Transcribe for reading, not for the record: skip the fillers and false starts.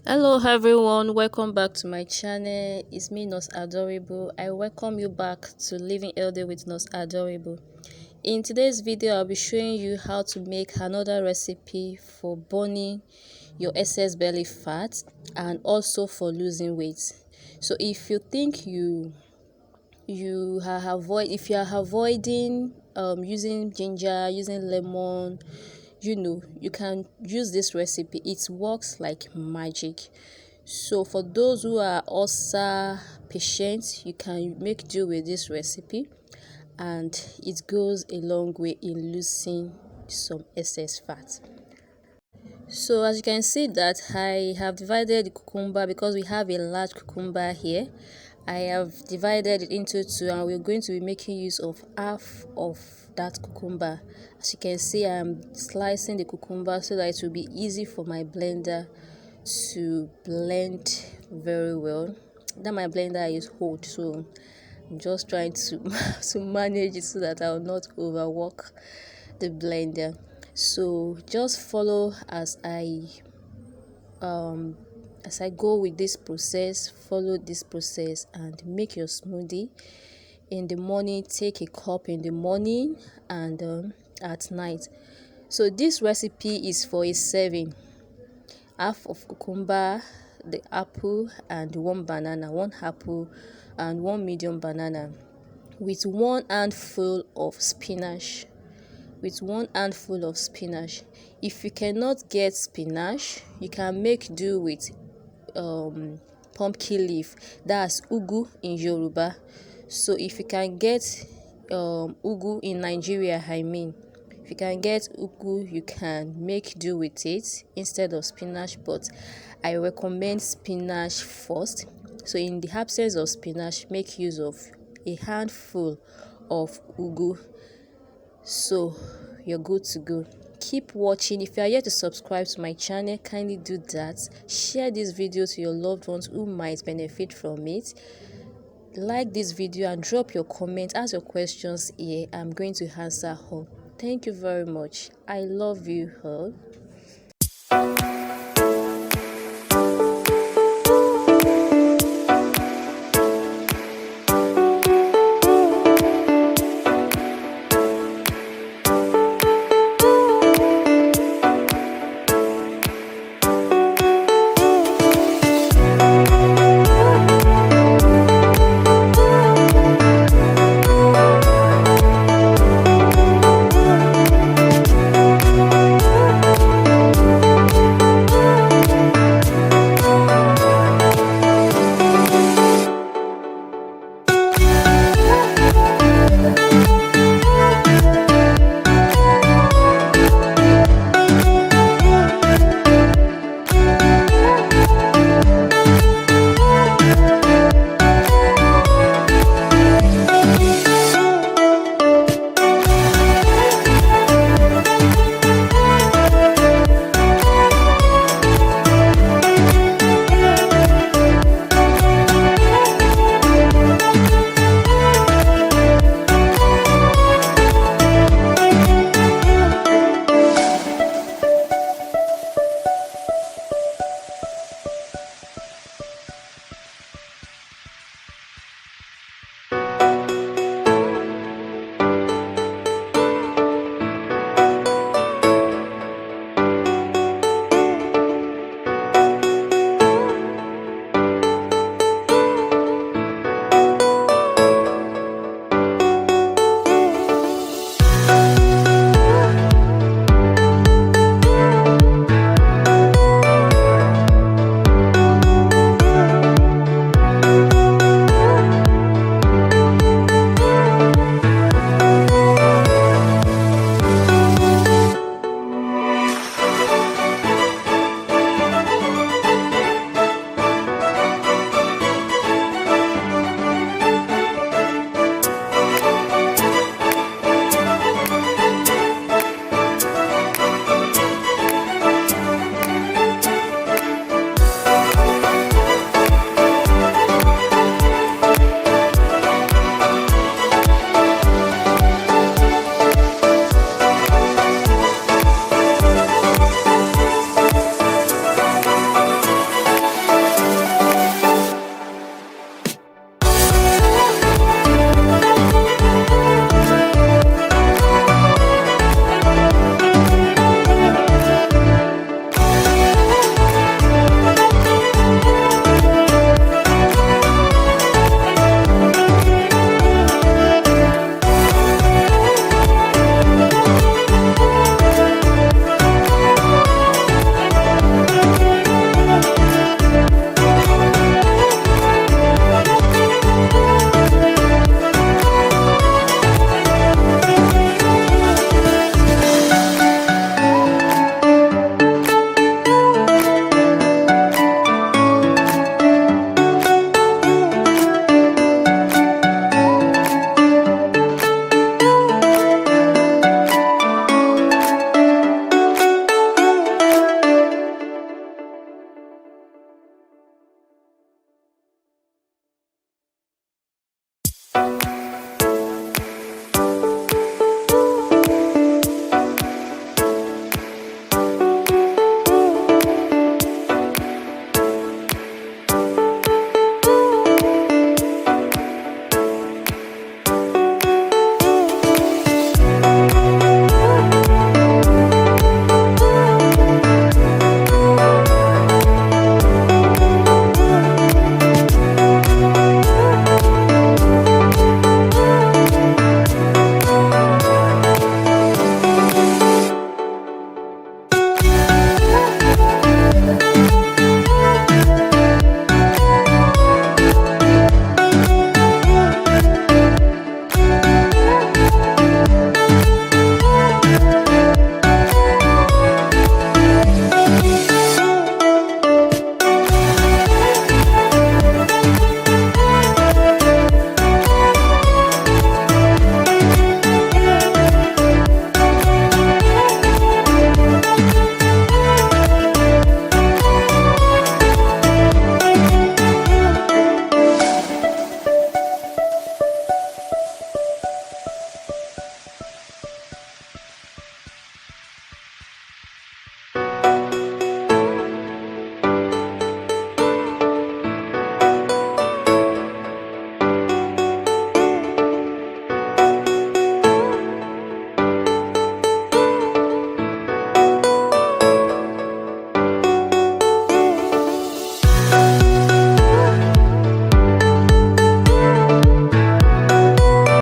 Hello everyone, welcome back to my channel. It's me, Nurse Adorable. I welcome you back to Living Healthy with Nurse Adorable. In today's video, I'll be showing you how to make another recipe for burning your excess belly fat and also for losing weight. So if you think you are avoiding using ginger, using lemon, you can use this recipe. It works like magic. So for those who are ulcer patients, you can make do with this recipe, and it goes a long way in losing some excess fat. So as you can see that I have divided the cucumber because we have a large cucumber here. I have divided it into two, and we're going to be making use of half of that cucumber. As you can see, I'm slicing the cucumber so that it will be easy for my blender to blend very well. That my blender is hot, so I'm just trying to to manage it so that I will not overwork the blender. So just follow as I go with this process. Follow this process and make your smoothie. In the morning, take a cup in the morning and at night. So this recipe is for a serving: half of cucumber, the apple, and one banana, one apple and one medium banana, with one handful of spinach. If you cannot get spinach, you can make do with pumpkin leaf. That's ugu in Yoruba. So if you can get ugu in Nigeria, if you can get ugu, you can make do with it instead of spinach, but I recommend spinach first. So in the absence of spinach, make use of a handful of ugu. So you're good to go. Keep watching. If you are yet to subscribe to my channel, kindly do that. Share this video to your loved ones who might benefit from it. Like this video and drop your comment, ask your questions here. I'm going to answer all. Thank you very much. I love you all.